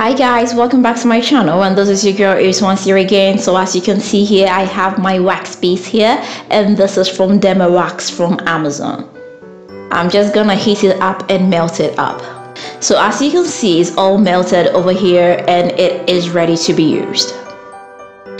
Hi guys, welcome back to my channel, and this is your girl Yves once here again. So as you can see here, I have my wax base here, and this is from Demo Wax from Amazon. I'm just gonna heat it up and melt it up. So as you can see, it's all melted over here and it is ready to be used.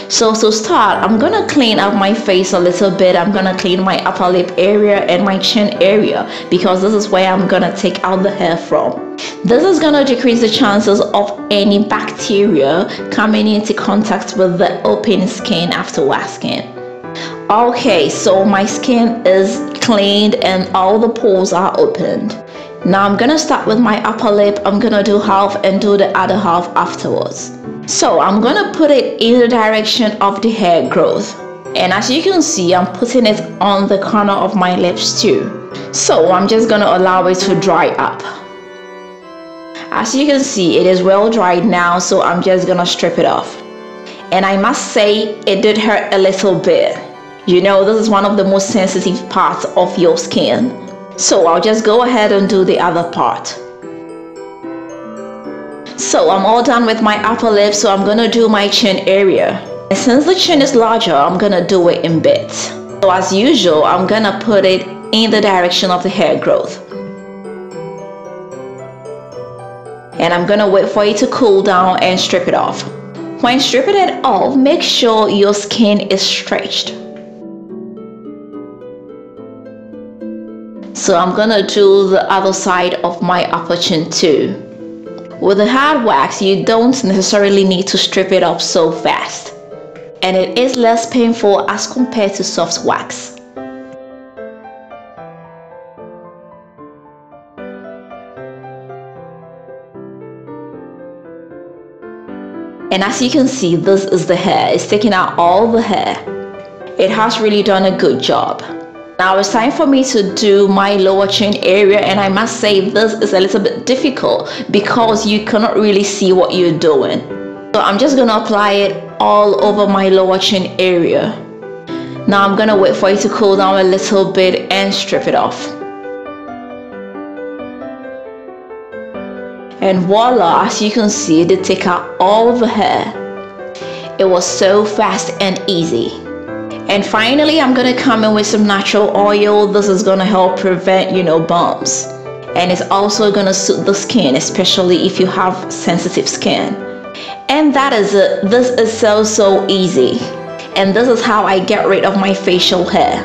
So to start, I'm gonna clean up my face a little bit. I'm gonna clean my upper lip area and my chin area because this is where I'm gonna take out the hair from. This is gonna decrease the chances of any bacteria coming into contact with the open skin after waxing. Okay, so my skin is cleaned and all the pores are opened. Now I'm gonna start with my upper lip. I'm gonna do half and do the other half afterwards. So I'm gonna put it in the direction of the hair growth, and as you can see, I'm putting it on the corner of my lips too. So I'm just gonna allow it to dry up. As you can see, it is well dried now, so I'm just gonna strip it off. And I must say, it did hurt a little bit. You know, this is one of the most sensitive parts of your skin. So I'll just go ahead and do the other part. So I'm all done with my upper lip, so I'm gonna do my chin area. And since the chin is larger, I'm gonna do it in bits. So as usual, I'm gonna put it in the direction of the hair growth. And I'm gonna wait for it to cool down and strip it off. When stripping it off, make sure your skin is stretched. So I'm gonna do the other side of my upper chin too. With the hard wax, you don't necessarily need to strip it off so fast, and it is less painful as compared to soft wax. And as you can see, this is the hair. It's taking out all the hair. It has really done a good job. Now it's time for me to do my lower chin area, and I must say this is a little bit difficult because you cannot really see what you're doing. So I'm just gonna apply it all over my lower chin area. Now I'm gonna wait for it to cool down a little bit and strip it off. And voila, as you can see, it did take out all the hair. It was so fast and easy. And finally, I'm gonna come in with some natural oil. This is gonna help prevent, bumps. And it's also gonna suit the skin, especially if you have sensitive skin. And that is it. This is so easy. And this is how I get rid of my facial hair.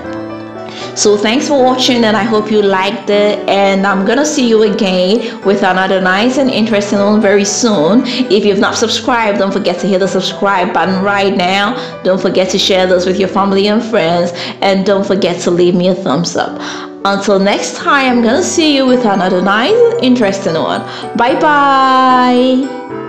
So thanks for watching, and I hope you liked it, and I'm gonna see you again with another nice and interesting one very soon. If you've not subscribed, don't forget to hit the subscribe button right now. Don't forget to share this with your family and friends, and don't forget to leave me a thumbs up. Until next time, I'm gonna see you with another nice and interesting one. Bye bye.